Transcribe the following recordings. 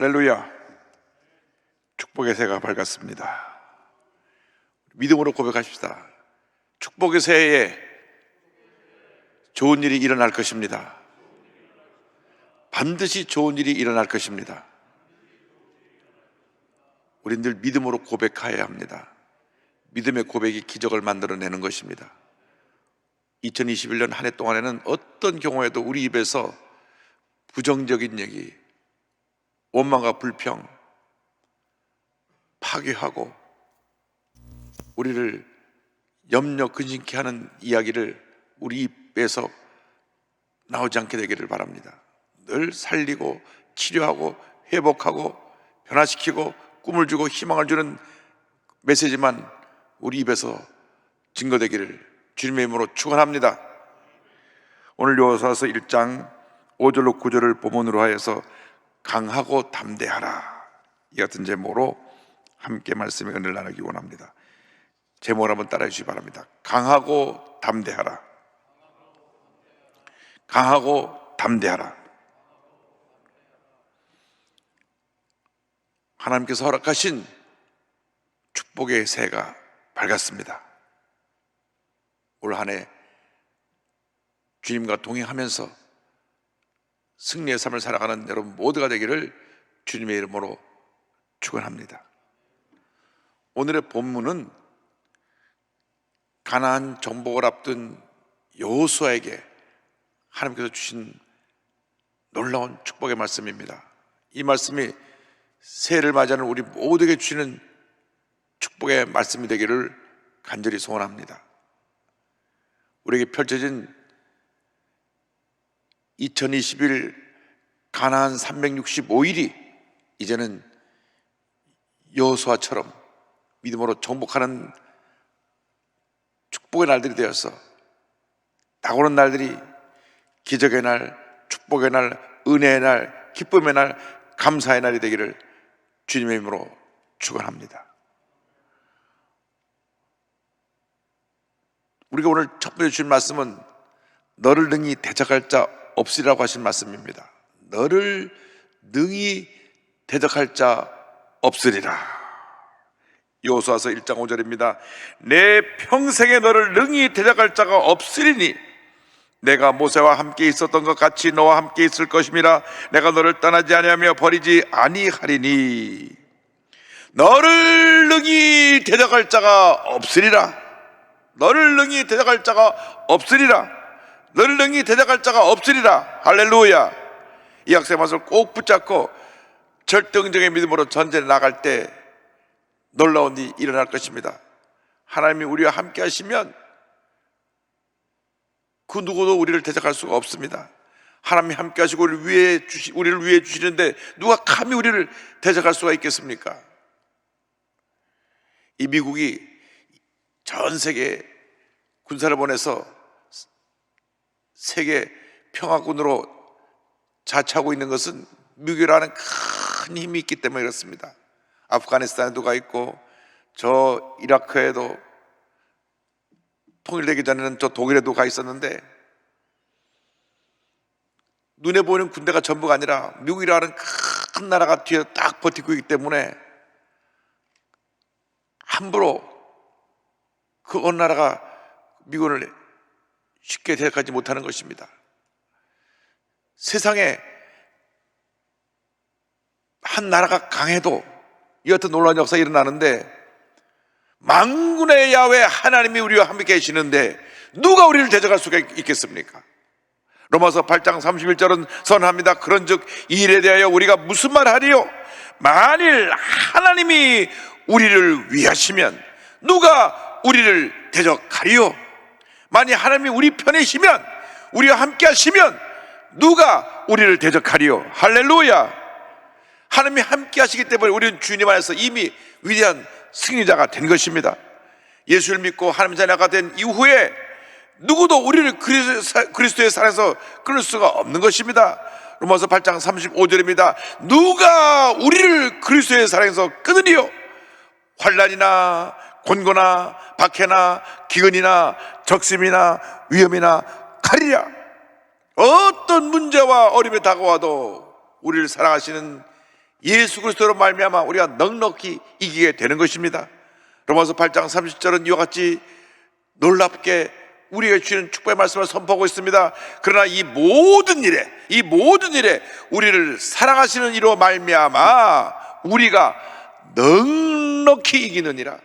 할렐루야. 축복의 새가 밝았습니다. 믿음으로 고백하십시다. 축복의 새에 좋은 일이 일어날 것입니다. 반드시 좋은 일이 일어날 것입니다. 우린 늘 믿음으로 고백해야 합니다. 믿음의 고백이 기적을 만들어내는 것입니다. 2021년 한 해 동안에는 어떤 경우에도 우리 입에서 부정적인 얘기, 원망과 불평, 파괴하고 우리를 염려 근심케 하는 이야기를 우리 입에서 나오지 않게 되기를 바랍니다. 늘 살리고 치료하고 회복하고 변화시키고 꿈을 주고 희망을 주는 메시지만 우리 입에서 증거되기를 주님의 이름으로 축원합니다. 오늘 요호수아서 1장 5절로 9절을 본문으로 하여서 강하고 담대하라, 이 같은 제목으로 함께 말씀의 은혜를 나누기 원합니다. 제목을 한번 따라해 주시기 바랍니다. 강하고 담대하라. 강하고 담대하라. 하나님께서 허락하신 축복의 새가 밝았습니다. 올 한 해 주님과 동행하면서 승리의 삶을 살아가는 여러분 모두가 되기를 주님의 이름으로 축원합니다. 오늘의 본문은 가나안 정복을 앞둔 여호수아에게 하나님께서 주신 놀라운 축복의 말씀입니다. 이 말씀이 새해를 맞이하는 우리 모두에게 주시는 축복의 말씀이 되기를 간절히 소원합니다. 우리에게 펼쳐진 2021 가나안 365일이 이제는 여호수아처럼 믿음으로 정복하는 축복의 날들이 되어서 다가오는 날들이 기적의 날, 축복의 날, 은혜의 날, 기쁨의 날, 감사의 날이 되기를 주님의 이름으로 축원합니다. 우리가 오늘 첫 번째 주신 말씀은 너를 능히 대적할 자 없으리라고 하신 말씀입니다. 너를 능히 대적할 자 없으리라. 여호수아서 1장 5절입니다. 내 평생에 너를 능히 대적할 자가 없으리니 내가 모세와 함께 있었던 것 같이 너와 함께 있을 것임이라. 내가 너를 떠나지 아니하며 버리지 아니하리니 너를 능히 대적할 자가 없으리라. 너를 능히 대적할 자가 없으리라. 너를 능히 대적할 자가 없으리라. 할렐루야. 이 약속의 말씀을 꼭 붙잡고 절대응정의 믿음으로 전쟁에 나갈 때 놀라운 일이 일어날 것입니다. 하나님이 우리와 함께 하시면 그 누구도 우리를 대적할 수가 없습니다. 하나님이 함께 하시고 우리를 위해 주시는데 누가 감히 우리를 대적할 수가 있겠습니까? 이 미국이 전 세계에 군사를 보내서 세계 평화군으로 자처하고 있는 것은 미국이라는 큰 힘이 있기 때문에 그렇습니다. 아프가니스탄에도 가 있고 저 이라크에도 통일되기 전에는 저 독일에도 가 있었는데 눈에 보이는 군대가 전부가 아니라 미국이라는 큰 나라가 뒤에 딱 버티고 있기 때문에 함부로 그 어느 나라가 미국을 쉽게 대적하지 못하는 것입니다. 세상에 한 나라가 강해도 이 같은 놀라운 역사가 일어나는데 만군의 야훼 하나님이 우리와 함께 계시는데 누가 우리를 대적할 수가 있겠습니까? 로마서 8장 31절은 선언합니다. 그런즉 이 일에 대하여 우리가 무슨 말하리요? 만일 하나님이 우리를 위하시면 누가 우리를 대적하리요? 만일 하나님이 우리 편이시면, 우리와 함께 하시면 누가 우리를 대적하리요? 할렐루야. 하나님이 함께 하시기 때문에 우리는 주님 안에서 이미 위대한 승리자가 된 것입니다. 예수를 믿고 하나님 자녀가 된 이후에 누구도 우리를 그리스도의 사랑에서 끊을 수가 없는 것입니다. 로마서 8장 35절입니다. 누가 우리를 그리스도의 사랑에서 끊으리요? 환난이나 곤고나 박해나 기근이나 적심이나 위험이나 칼이랴. 어떤 문제와 어려움이 다가와도 우리를 사랑하시는 예수 그리스도로 말미암아 우리가 넉넉히 이기게 되는 것입니다. 로마서 8장 30절은 이와 같이 놀랍게 우리에게 주시는 축복의 말씀을 선포하고 있습니다. 그러나 이 모든 일에 우리를 사랑하시는 이로 말미암아 우리가 넉넉히 이기느니라.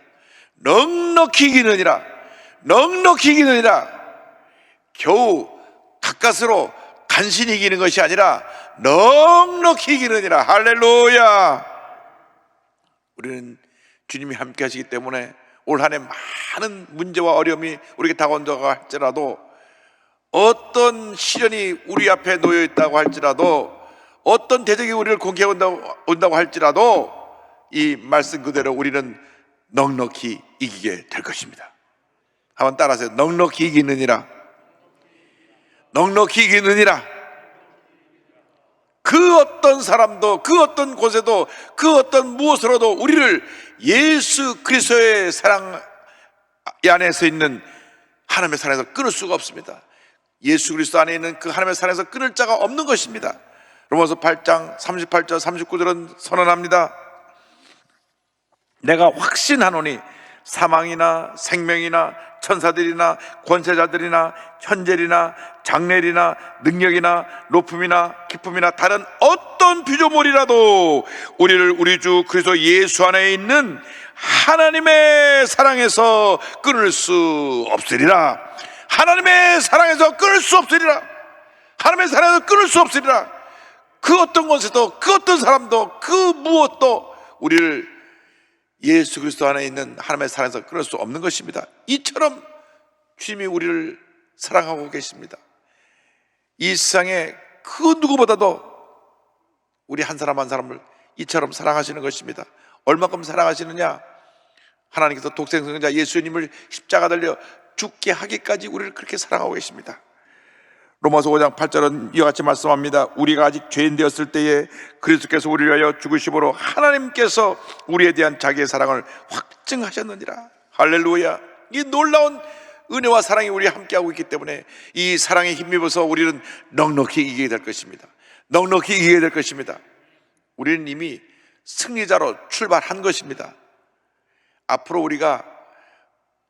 겨우 가까스로 간신히 이기는 것이 아니라 넉넉히 이기느니라. 할렐루야. 우리는 주님이 함께 하시기 때문에 올 한 해 많은 문제와 어려움이 우리에게 다가온다고 할지라도, 어떤 시련이 우리 앞에 놓여 있다고 할지라도, 어떤 대적이 우리를 공격해 온다고 할지라도 이 말씀 그대로 우리는 넉넉히 이기게 될 것입니다. 한번 따라하세요. 넉넉히 이기느니라. 넉넉히 이기느니라. 그 어떤 사람도, 그 어떤 곳에도, 그 어떤 무엇으로도 우리를 예수 그리스도의 사랑 안에서 있는 하나님의 사랑에서 끊을 수가 없습니다. 예수 그리스도 안에 있는 그 하나님의 사랑에서 끊을 자가 없는 것입니다. 로마서 8장 38절 39절은 선언합니다. 내가 확신하노니 사망이나 생명이나 천사들이나 권세자들이나 현재리나 장래리나 능력이나 높음이나 기쁨이나 다른 어떤 피조물이라도 우리를 우리 주 그리스도 예수 안에 있는 하나님의 사랑에서 끊을 수 없으리라. 하나님의 사랑에서 끊을 수 없으리라. 하나님의 사랑에서 끊을 수 없으리라. 그 어떤 것에도, 그 어떤 사람도, 그 무엇도 우리를 예수 그리스도 안에 있는 하나님의 사랑에서 끊을 수 없는 것입니다. 이처럼 주님이 우리를 사랑하고 계십니다. 이 세상에 그 누구보다도 우리 한 사람 한 사람을 이처럼 사랑하시는 것입니다. 얼마큼 사랑하시느냐? 하나님께서 독생성자 예수님을 십자가 달려 죽게 하기까지 우리를 그렇게 사랑하고 계십니다. 로마서 5장 8절은 이와 같이 말씀합니다. 우리가 아직 죄인 되었을 때에 그리스도께서 우리를 위하여 죽으심으로 하나님께서 우리에 대한 자기의 사랑을 확증하셨느니라. 할렐루야. 이 놀라운 은혜와 사랑이 우리와 함께하고 있기 때문에 이 사랑에 힘입어서 우리는 넉넉히 이기게 될 것입니다. 넉넉히 이기게 될 것입니다. 우리는 이미 승리자로 출발한 것입니다. 앞으로 우리가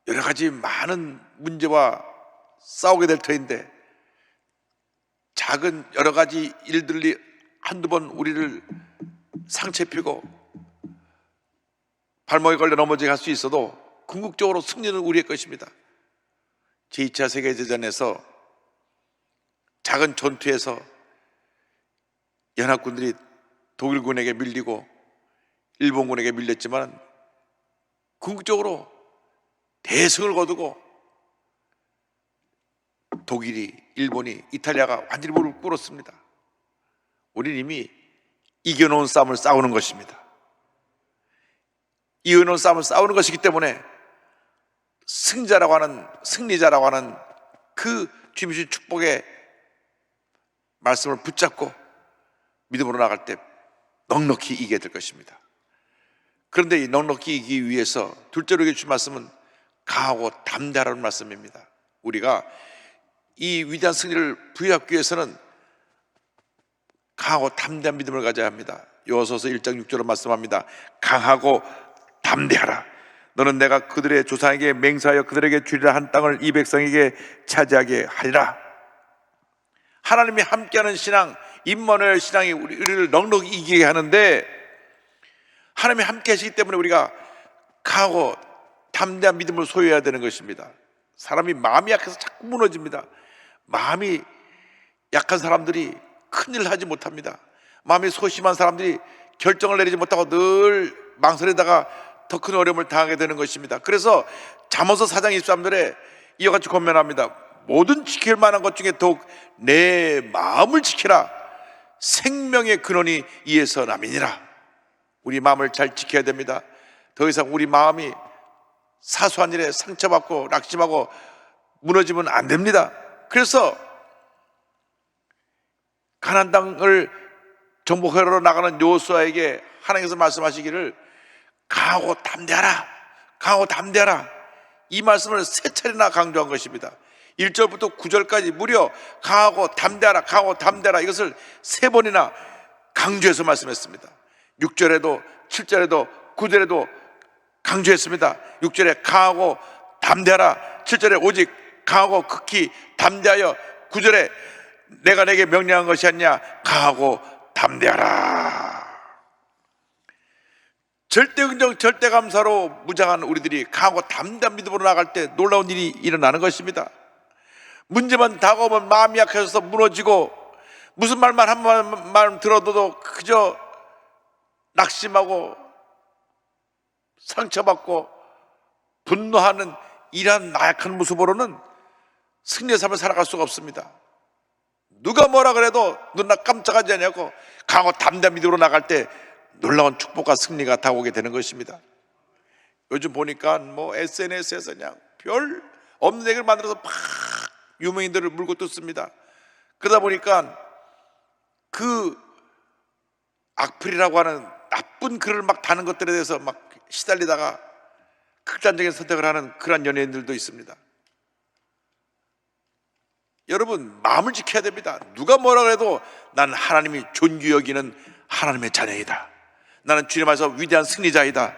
여러 가지 많은 문제와 싸우게 될 터인데, 작은 여러 가지 일들이 한두 번 우리를 상처 입히고 발목에 걸려 넘어지게 할 수 있어도 궁극적으로 승리는 우리의 것입니다. 제2차 세계대전에서 작은 전투에서 연합군들이 독일군에게 밀리고 일본군에게 밀렸지만 궁극적으로 대승을 거두고 독일이, 일본이, 이탈리아가 완전히 무릎을 꿇었습니다. 우리는 이미 이겨놓은 싸움을 싸우는 것입니다. 이겨놓은 싸움을 싸우는 것이기 때문에 승리자라고 하는 그 주님 주신 축복의 말씀을 붙잡고 믿음으로 나갈 때 넉넉히 이기게 될 것입니다. 그런데 이 넉넉히 이기기 위해서 둘째로 주신 말씀은 강하고 담대하라는 말씀입니다. 우리가 이 위대한 승리를 부여하기 위해서는 강하고 담대한 믿음을 가져야 합니다. 요소서 1장 6절로 말씀합니다. 강하고 담대하라. 너는 내가 그들의 조상에게 맹세하여 그들에게 주리라 한 땅을 이 백성에게 차지하게 하리라. 하나님이 함께하는 신앙, 임마누엘 신앙이 우리를 넉넉히 이기게 하는데, 하나님이 함께 하시기 때문에 우리가 강하고 담대한 믿음을 소유해야 되는 것입니다. 사람이 마음이 약해서 자꾸 무너집니다. 마음이 약한 사람들이 큰일을 하지 못합니다. 마음이 소심한 사람들이 결정을 내리지 못하고 늘 망설이다가 더 큰 어려움을 당하게 되는 것입니다. 그래서 잠언서 4장 23절에 이와 같이 권면합니다. 모든 지킬 만한 것 중에 더욱 내 마음을 지키라. 생명의 근원이 이에서 남이니라. 우리 마음을 잘 지켜야 됩니다. 더 이상 우리 마음이 사소한 일에 상처받고 낙심하고 무너지면 안 됩니다. 그래서 가나안 땅을 정복하러 나가는 여호수아에게 하나님께서 말씀하시기를 강하고 담대하라, 강하고 담대하라, 이 말씀을 세 차례나 강조한 것입니다. 1절부터 9절까지 무려 강하고 담대하라, 강하고 담대하라, 이것을 세 번이나 강조해서 말씀했습니다. 6절에도 7절에도 9절에도 강조했습니다. 6절에 강하고 담대하라, 7절에 오직 강하고 극히 담대하여, 9절에 내가 내게 명령한 것이 아니냐, 강하고 담대하라. 절대긍정 절대감사로 무장한 우리들이 강하고 담대한 믿음으로 나갈 때 놀라운 일이 일어나는 것입니다. 문제만 다가오면 마음이 약해져서 무너지고, 무슨 말만 한 말 들어도 그저 낙심하고 상처받고 분노하는 이러한 나약한 모습으로는 승리의 삶을 살아갈 수가 없습니다. 누가 뭐라 그래도 눈나 깜짝하지 않냐고 강하고 담대한 믿음으로 나갈 때 놀라운 축복과 승리가 다가오게 되는 것입니다. 요즘 보니까 SNS에서 그냥 별 없는 얘기를 만들어서 막 유명인들을 물고 뜯습니다. 그러다 보니까 그 악플이라고 하는 나쁜 글을 막 다는 것들에 대해서 막 시달리다가 극단적인 선택을 하는 그런 연예인들도 있습니다. 여러분, 마음을 지켜야 됩니다. 누가 뭐라 그래도 난 하나님이 존귀 여기는 하나님의 자녀이다. 나는 주님 안에서 위대한 승리자이다.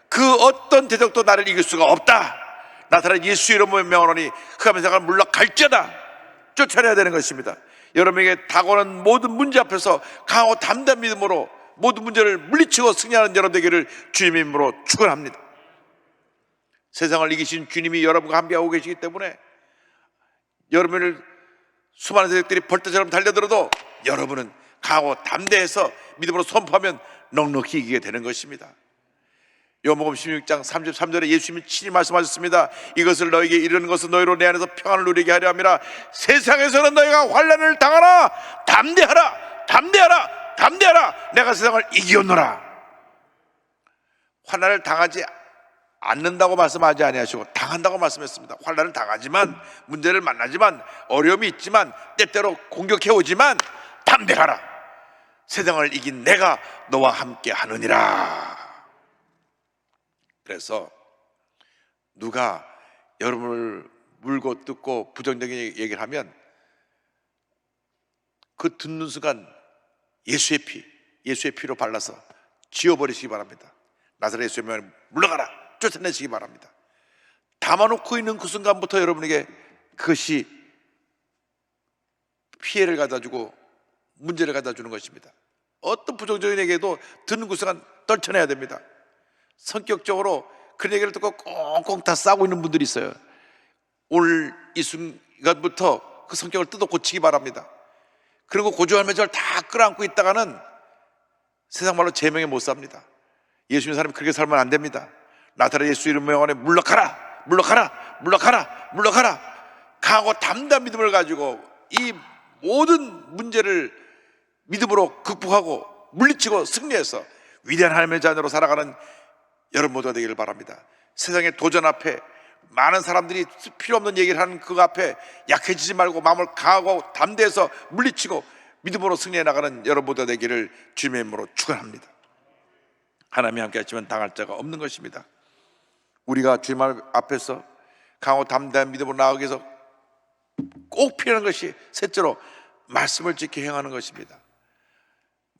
그 어떤 대적도 나를 이길 수가 없다. 나타난 예수 이름으로 명하노니 흑암의 세상을 물러갈지어다. 쫓아내야 되는 것입니다. 여러분에게 다가오는 모든 문제 앞에서 강하고 담대한 믿음으로 모든 문제를 물리치고 승리하는 여러분 되기를 주님의 이름으로 축원합니다. 세상을 이기신 주님이 여러분과 함께하고 계시기 때문에 여러분을 수많은 세력들이 벌떼처럼 달려들어도 여러분은 강하고 담대해서 믿음으로 선포하면 넉넉히 이기게 되는 것입니다. 요한복음 16장 33절에 예수님이 친히 말씀하셨습니다. 이것을 너에게 이르는 것은 너희로 내 안에서 평안을 누리게 하려 함이라. 세상에서는 너희가 환난을 당하나 담대하라, 담대하라, 담대하라. 내가 세상을 이기었노라. 환난을 당하지 않는다고 말씀하지 아니하시고 당한다고 말씀했습니다. 환난을 당하지만, 문제를 만나지만, 어려움이 있지만, 때때로 공격해 오지만 담대하라. 세상을 이긴 내가 너와 함께 하느니라. 그래서 누가 여러분을 물고 뜯고 부정적인 얘기를 하면 그 듣는 순간 예수의 피로 발라서 지워버리시기 바랍니다. 나사렛 예수의 명을 물러가라, 쫓아내시기 바랍니다. 담아놓고 있는 그 순간부터 여러분에게 그것이 피해를 가져주고 문제를 가져주는 것입니다. 어떤 부정적인 얘기도 듣는 그 순간 떨쳐내야 됩니다. 성격적으로 그런 얘기를 듣고 꽁꽁 다 싸고 있는 분들이 있어요. 오늘 이 순간부터 그 성격을 뜯어 고치기 바랍니다. 그리고 고주할매절 다 끌어안고 있다가는 세상 말로 제명에 못 삽니다. 예수 믿는 사람이 그렇게 살면 안 됩니다. 나타난 예수 이름 명하에 물러가라, 물러가라, 물러가라, 물러가라. 강하고 담대한 믿음을 가지고 이 모든 문제를 믿음으로 극복하고 물리치고 승리해서 위대한 하나님의 자녀로 살아가는 여러분 모두가 되기를 바랍니다. 세상의 도전 앞에 많은 사람들이 필요 없는 얘기를 하는 그 앞에 약해지지 말고 마음을 강하고 담대해서 물리치고 믿음으로 승리해 나가는 여러분 모두가 되기를 주님의 이름으로 축원합니다. 하나님이 함께 하시면 당할 자가 없는 것입니다. 우리가 주님 앞에서 강하고 담대한 믿음으로 나가기 위해서 꼭 필요한 것이 셋째로 말씀을 지켜 행하는 것입니다.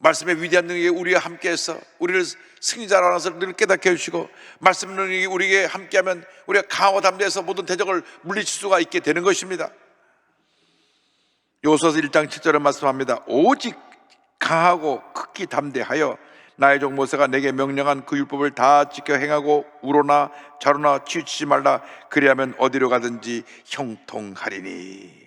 말씀의 위대한 능력이 우리와 함께해서 우리를 승리자로 하나서 늘 깨닫게 해주시고, 말씀 능력이 우리에게 함께하면 우리가 강하고 담대해서 모든 대적을 물리칠 수가 있게 되는 것입니다. 요소서 1장 7절에 말씀합니다. 오직 강하고 극히 담대하여 나의 종 모세가 내게 명령한 그 율법을 다 지켜 행하고 우로나 좌로나 치우치지 말라. 그리하면 어디로 가든지 형통하리니.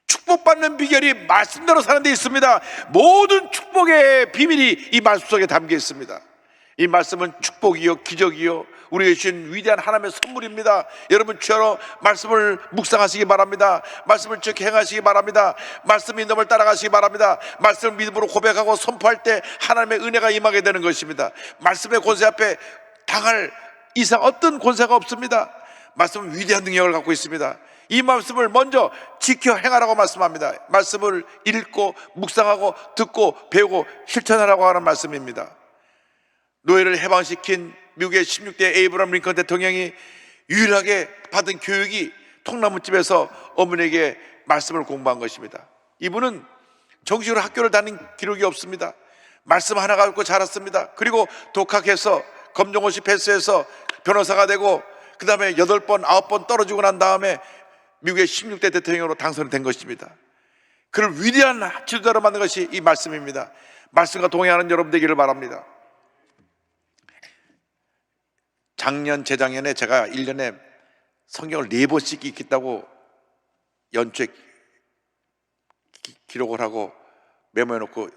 축복받는 비결이 말씀대로 사는 데 있습니다. 모든 축복의 비밀이 이 말씀 속에 담겨 있습니다. 이 말씀은 축복이요 기적이요 우리에게 주신 위대한 하나님의 선물입니다. 여러분 주여로 말씀을 묵상하시기 바랍니다. 말씀을 쭉 행하시기 바랍니다. 말씀 믿음을 따라가시기 바랍니다. 말씀을 믿음으로 고백하고 선포할 때 하나님의 은혜가 임하게 되는 것입니다. 말씀의 권세 앞에 당할 이상 어떤 권세가 없습니다. 말씀은 위대한 능력을 갖고 있습니다. 이 말씀을 먼저 지켜 행하라고 말씀합니다. 말씀을 읽고 묵상하고 듣고 배우고 실천하라고 하는 말씀입니다. 노예를 해방시킨 미국의 16대 에이브러함 링컨 대통령이 유일하게 받은 교육이 통나무집에서 어머니에게 말씀을 공부한 것입니다. 이분은 정식으로 학교를 다닌 기록이 없습니다. 말씀 하나 가지고 자랐습니다. 그리고 독학해서 검정고시 패스해서 변호사가 되고, 그 다음에 8번, 9번 떨어지고 난 다음에 미국의 16대 대통령으로 당선이 된 것입니다. 그를 위대한 지도자로 만든 것이 이 말씀입니다. 말씀과 동행하는 여러분 되기를 바랍니다. 작년, 재작년에 제가 1년에 성경을 4번씩 읽겠다고 연초에 기록을 하고 메모해놓고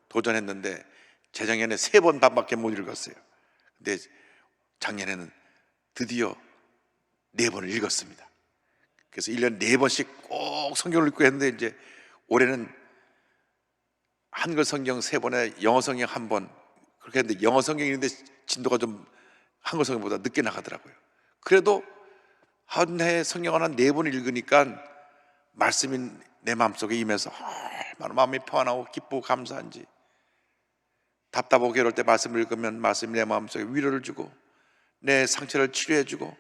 도전했는데 재작년에 3번 반밖에 못 읽었어요. 근데 작년에는 드디어 4번을 읽었습니다. 그래서 1년에 4번씩 꼭 성경을 읽고 했는데, 이제 올해는 한글 성경 3번에 영어 성경 1번 그렇게 했는데, 영어 성경이 있는데 진도가 좀 한글 성경보다 늦게 나가더라고요. 그래도 한 해에 성경 하나 4번 읽으니까 말씀이 내 마음속에 임해서 얼마나 마음이 평안하고 기쁘고 감사한지. 답답하고 괴로울 때 말씀을 읽으면 말씀이 내 마음속에 위로를 주고, 내 상처를 치료해 주고,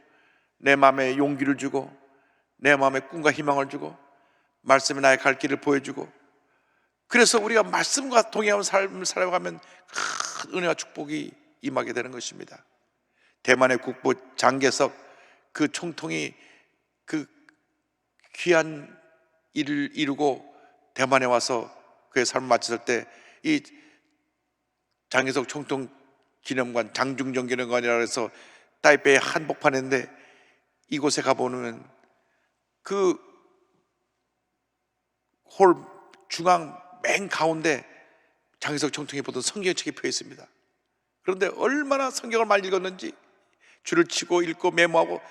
내 마음에 용기를 주고, 내 마음에 꿈과 희망을 주고, 말씀이 나의 갈 길을 보여주고, 그래서 우리가 말씀과 동행하는 삶을 살아가면 큰 은혜와 축복이 임하게 되는 것입니다. 대만의 국부 장개석 그 총통이 그 귀한 일을 이루고 대만에 와서 그의 삶을 마쳤을 때, 이 장개석 총통 기념관, 장중정 기념관이라고 해서 타이베이 한복판인데, 이곳에 가보면 그 홀 중앙 맨 가운데 장개석 총통이 보던 성경책이 펴 있습니다. 그런데 얼마나 성경을 많이 읽었는지 줄을 치고 읽고 메모하고,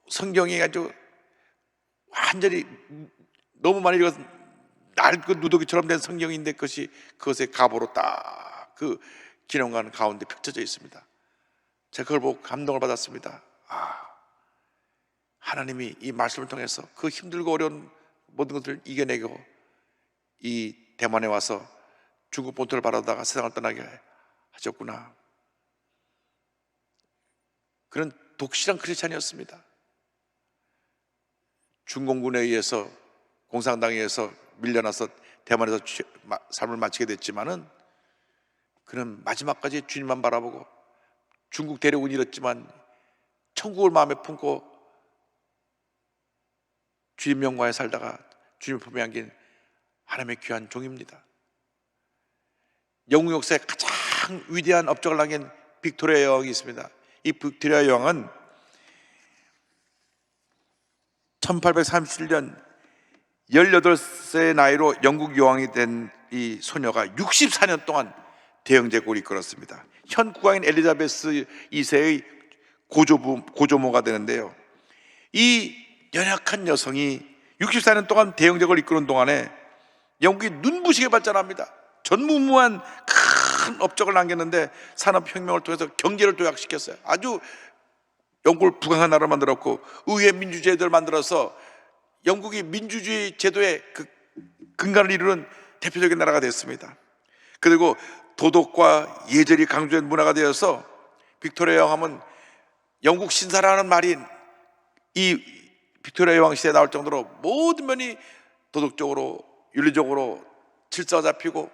성경이 아주 완전히 너무 많이 읽어서 낡은 누더기처럼 된 성경인데, 그것에 갑으로 딱 그 기념관 가운데 펼쳐져 있습니다. 제가 그걸 보고 감동을 받았습니다. 하나님이 이 말씀을 통해서 그 힘들고 어려운 모든 것들을 이겨내고 이 대만에 와서 중국 본토를 바라다가 세상을 떠나게 하셨구나. 그런 독실한 크리스찬이었습니다. 중공군에 의해서, 공산당에 의해서 밀려나서 대만에서 삶을 마치게 됐지만은, 그는 마지막까지 주님만 바라보고, 중국 대륙은 잃었지만 천국을 마음에 품고 주님 영광에 살다가 주님 품에 안긴 하나님의 귀한 종입니다. 영국 역사의 가장 위대한 업적을 남긴 빅토리아 여왕이 있습니다. 이 빅토리아 여왕은 1837년 18세의 나이로 영국 여왕이 된 이 소녀가 64년 동안 대영제국을 이끌었습니다. 현 국왕인 엘리자베스 2세의 고조모가 되는데요, 이 연약한 여성이 64년 동안 대영제국을 이끄는 동안에 영국이 눈부시게 발전합니다. 전무후무한 큰 업적을 남겼는데, 산업혁명을 통해서 경제를 도약시켰어요. 아주 영국을 부강한 나라를 만들었고, 의회 민주제도를 만들어서 영국이 민주주의 제도의 그 근간을 이루는 대표적인 나라가 됐습니다. 그리고 도덕과 예절이 강조된 문화가 되어서 빅토리아 여왕하면 영국 신사라는 말이 이 빅토리아 여왕 시대에 나올 정도로 모든 면이 도덕적으로, 윤리적으로 질서가 잡히고,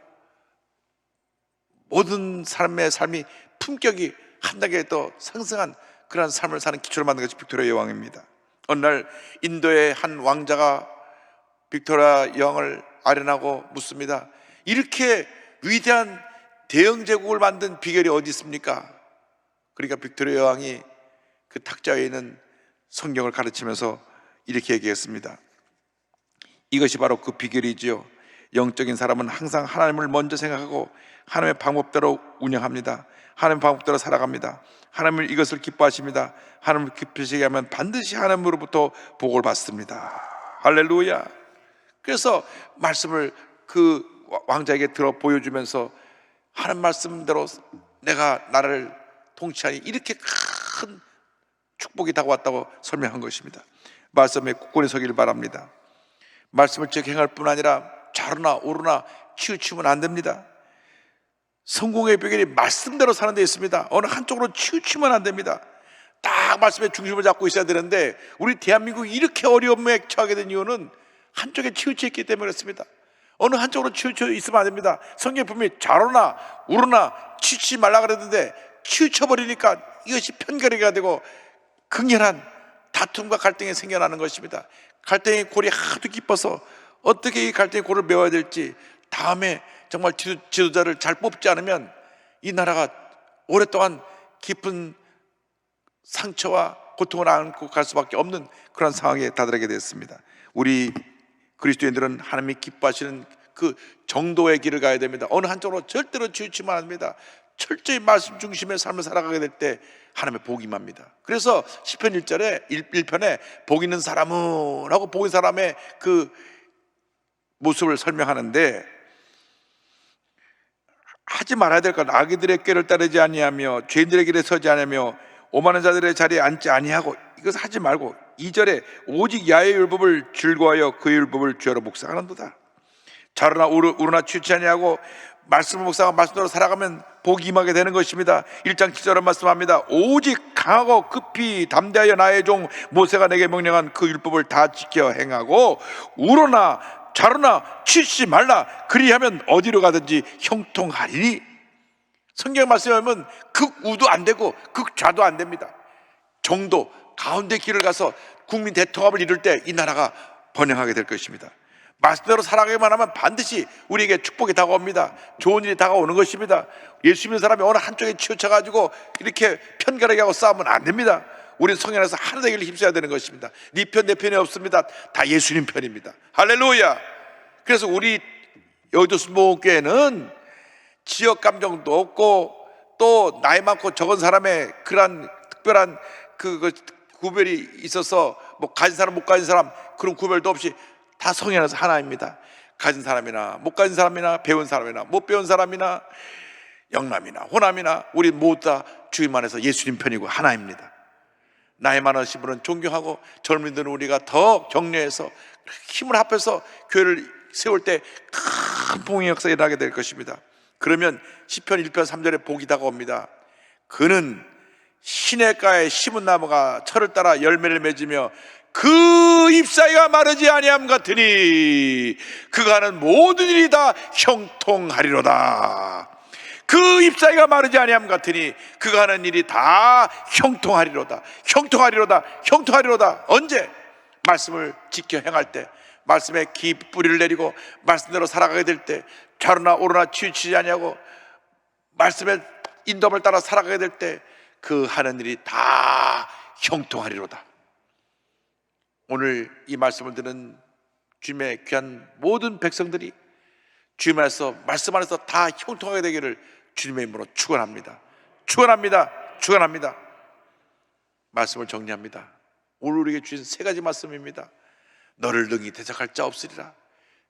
모든 사람의 삶이 품격이 한 단계 더 상승한 그런 삶을 사는 기초를 만든 것이 빅토리아 여왕입니다. 어느 날 인도의 한 왕자가 빅토리아 여왕을 아련하고 묻습니다. 이렇게 위대한 대영제국을 만든 비결이 어디 있습니까? 그러니까 빅토리아 여왕이 그 탁자에 있는 성경을 가르치면서 이렇게 얘기했습니다. 이것이 바로 그 비결이지요. 영적인 사람은 항상 하나님을 먼저 생각하고 하나님의 방법대로 운영합니다. 하나님의 방법대로 살아갑니다. 하나님을 이것을 기뻐하십니다. 하나님을 기쁘시게 하면 반드시 하나님으로부터 복을 받습니다. 할렐루야. 그래서 말씀을 그 왕자에게 들어 보여주면서 하나님 말씀대로 내가 나라를 통치하니 이렇게 큰 축복이 다가왔다고 설명한 것입니다. 말씀에 굳건히 서기를 바랍니다. 말씀을 즉 행할 뿐 아니라 좌로나 오르나 치우치면 안 됩니다. 성공의 비결이 말씀대로 사는 데 있습니다. 어느 한쪽으로 치우치면 안 됩니다. 딱 말씀의 중심을 잡고 있어야 되는데, 우리 대한민국이 이렇게 어려움에 처하게 된 이유는 한쪽에 치우쳐 있기 때문에 그렇습니다. 어느 한쪽으로 치우쳐 있으면 안 됩니다. 성경 분명히 자로나 우로나 치우치지 말라 그랬는데 치우쳐버리니까 이것이 편가르기가 되고 극렬한 다툼과 갈등이 생겨나는 것입니다. 갈등의 골이 하도 깊어서 어떻게 이 갈등의 골을 메워야 될지, 다음에 정말 지도자를 잘 뽑지 않으면 이 나라가 오랫동안 깊은 상처와 고통을 안고 갈 수밖에 없는 그런 상황에 다다르게 됐습니다. 우리 그리스도인들은 하나님이 기뻐하시는 그 정도의 길을 가야 됩니다. 어느 한쪽으로 절대로 치우치면 안 됩니다. 철저히 말씀 중심의 삶을 살아가게 될 때 하나님의 복이 임합니다. 그래서 시편 1절에 1편에 복 있는 사람은 하고 복 있는 사람의 그 모습을 설명하는데, 하지 말아야 될 것, 악인들의 꾀를 따르지 아니하며 죄인들의 길에 서지 아니하며 오만한 자들의 자리에 앉지 아니하고, 이것을 하지 말고 2절에 오직 야의 율법을 즐거워하여 그 율법을 죄로 묵상하는도다. 자로나 우로나 취치 아니하고 말씀을 묵상하고 말씀대로 살아가면 복이 임하게 되는 것입니다. 1장 7절은 말씀합니다. 오직 강하고 급히 담대하여 나의 종 모세가 내게 명령한 그 율법을 다 지켜 행하고 우로나 자로나 취치 말라, 그리하면 어디로 가든지 형통하리니. 성경 말씀에 보면 극우도 안 되고 극좌도 안 됩니다. 정도 가운데 길을 가서 국민 대통합을 이룰 때 이 나라가 번영하게 될 것입니다. 말씀대로 살아가기만 하면 반드시 우리에게 축복이 다가옵니다. 좋은 일이 다가오는 것입니다. 예수 믿는 사람이 어느 한쪽에 치우쳐가지고 이렇게 편가르게 하고 싸우면 안 됩니다. 우리는 성령 안에서 하나 되기를 힘써야 되는 것입니다. 네 편 내 편이 없습니다. 다 예수님 편입니다. 할렐루야. 그래서 우리 여의도 순복음교회는 지역 감정도 없고 또 나이 많고 적은 사람의 그런 특별한 그 구별이 있어서 뭐 가진 사람 못 가진 사람 그런 구별도 없이 다 성령 안에서 하나입니다. 가진 사람이나 못 가진 사람이나 배운 사람이나 못 배운 사람이나 영남이나 호남이나 우리 모두 다 주님 안에서 예수님 편이고 하나입니다. 나이 많으신 분은 존경하고 젊은이들은 우리가 더 격려해서 힘을 합해서 교회를 세울 때 큰 봉의 역사가 일어나게 될 것입니다. 그러면 시편 1편 3절에 복이 다가옵니다. 그는 시냇가에 심은 나무가 철을 따라 열매를 맺으며 그 잎사귀가 마르지 아니함 같으니 그가 하는 모든 일이 다 형통하리로다. 그 잎사귀가 마르지 아니함 같으니 그가 하는 일이 다 형통하리로다. 형통하리로다. 형통하리로다. 언제? 말씀을 지켜 행할 때, 말씀에 깊이 뿌리를 내리고 말씀대로 살아가게 될 때, 좌로나 오로나 치우치지 아니하고 말씀의 인도함을 따라 살아가게 될 때 그 하는 일이 다 형통하리로다. 오늘 이 말씀을 듣는 주님의 귀한 모든 백성들이 주님 안에서 말씀 안에서 다 형통하게 되기를 주님의 이름으로 축원합니다. 축원합니다. 축원합니다. 말씀을 정리합니다. 오늘 우리에게 주신 세 가지 말씀입니다. 너를 능히 대적할 자 없으리라.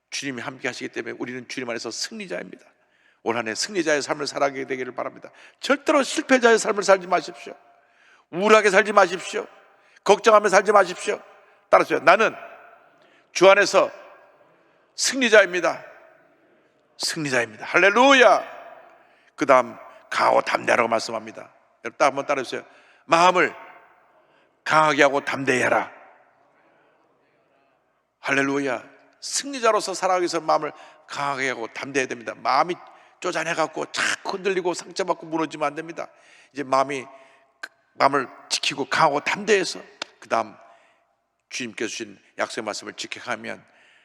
주님이 함께 하시기 때문에 우리는 주님 안에서 승리자입니다. 올 한 해 승리자의 삶을 살아가게 되기를 바랍니다. 절대로 실패자의 삶을 살지 마십시오. 우울하게 살지 마십시오. 걱정하며 살지 마십시오. 따라서요, 나는 주 안에서 승리자입니다. 승리자입니다. 할렐루야. 그 다음 강하고 담대하라고 말씀합니다. 여러분 딱 한번 따라해주세요. 마음을 강하게 하고 담대히 해라. 할렐루야. 승리자로서 살아가기 위해서 마음을 강하게 하고 담대해야 됩니다. 마음이 쪼잔해갖고 자꾸 흔들리고 상처받고 무너지면 안 됩니다. 이제 마음을 지키고 강하고 담대해서 그 다음 주님께서 주신 약속의 말씀을 지켜가면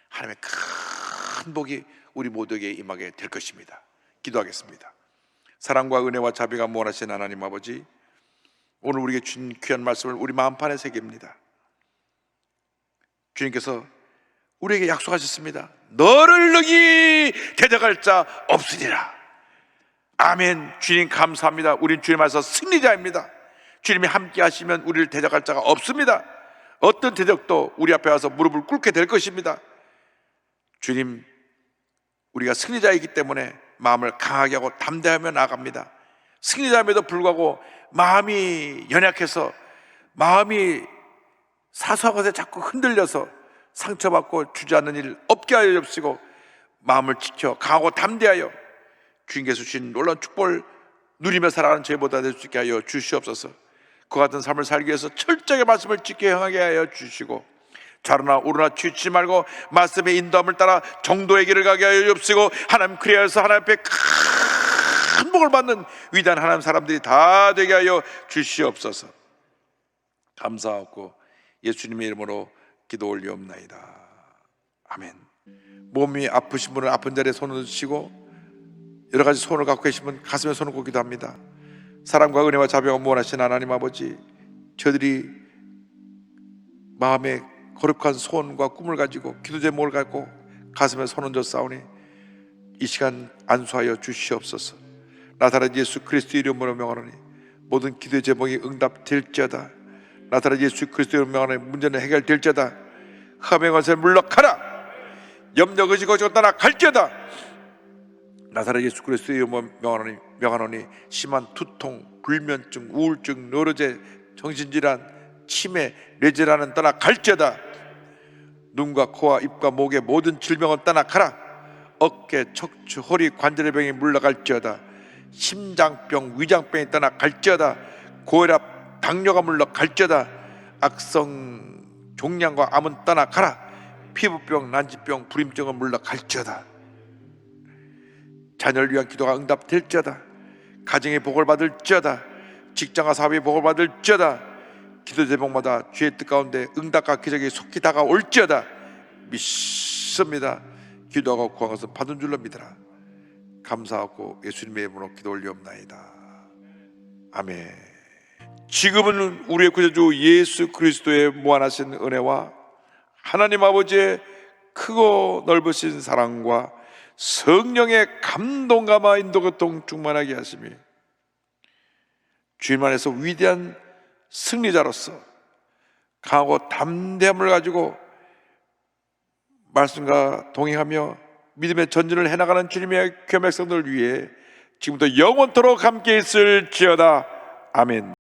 하나님의 큰 복이 우리 모두에게 임하게 될 것입니다. 기도하겠습니다. 사랑과 은혜와 자비가 무한하신 하나님 아버지, 오늘 우리에게 주신 귀한 말씀을 우리 마음판에 새깁니다. 주님께서 우리에게 약속하셨습니다. 너를 능히 대적할 자 없으리라. 아멘. 주님 감사합니다. 우린 주님 안에서 승리자입니다. 주님이 함께 하시면 우리를 대적할 자가 없습니다. 어떤 대적도 우리 앞에 와서 무릎을 꿇게 될 것입니다. 주님, 우리가 승리자이기 때문에 마음을 강하게 하고 담대하며 나아갑니다. 승리자임에도 불구하고 마음이 연약해서, 마음이 사소한 것에 자꾸 흔들려서 상처받고 주저앉는 일 없게 하여 주시고, 마음을 지켜 강하고 담대하여 주님께서 주신 놀라운 축복을 누리며 살아가는 저희보다 될 수 있게 하여 주시옵소서. 그 같은 삶을 살기 위해서 철저하게 말씀을 지켜 행하게 하여 주시고, 좌로나 우로나 치우치지 말고 말씀의 인도함을 따라 정도의 길을 가게 하여 주옵시고, 하나님 그리하여서 하나님 앞에 큰 복을 받는 위대한 하나님 사람들이 다 되게 하여 주시옵소서. 감사하고 예수님의 이름으로 기도 올리옵나이다. 아멘. 몸이 아프신 분은 아픈 자리에 손을 드시고, 여러 가지 소원을 갖고 계신 분 가슴에 손을 꽂기도 합니다. 사랑과 은혜와 자비가 무한하신 하나님 아버지, 저들이 마음에 거룩한 소원과 꿈을 가지고 기도 제목을 갖고 가슴에 손 얹어 싸우니 이 시간 안수하여 주시옵소서. 나사렛 예수 그리스도 이름으로 명하노니 모든 기도의 제목이 응답될지어다. 나사렛 예수 그리스도 이름으로 명하노니 문제는 해결될지어다. 흑암의 권세 물러가라. 염려 의지 거지고 떠나 갈지어다. 나사렛 예수 그리스도 이름으로 명하노니 심한 두통, 불면증, 우울증, 노르제, 정신질환, 치매, 뇌질환은 떠나 갈지어다. 눈과 코와 입과 목의 모든 질병은 떠나 가라. 어깨, 척추, 허리, 관절의 병이 물러갈지어다. 심장병, 위장병이 떠나 갈지어다. 고혈압, 당뇨가 물러갈지어다. 악성 종양과 암은 떠나 가라. 피부병, 난치병, 불임증은 물러갈지어다. 자녀를 위한 기도가 응답될지어다. 가정의 복을 받을지어다. 직장과 사업의 복을 받을지어다. 기도 제목마다 주의 뜻 가운데 응답과 기적이 속히 다가올지어다. 믿습니다. 기도하고 구한 것은 받은 줄로 믿으라. 감사하고 예수님의 이름으로 기도 올리옵나이다. 아멘. 지금은 우리의 구주주 예수 그리스도의 무한하신 은혜와 하나님 아버지의 크고 넓으신 사랑과 성령의 감동감화 인도교통 충만하게 하시며 주님 안에서 위대한 승리자로서 강하고 담대함을 가지고 말씀과 동행하며 믿음의 전진을 해나가는 주님의 귀한 백성들을 위해 지금부터 영원토록 함께 있을지어다. 아멘.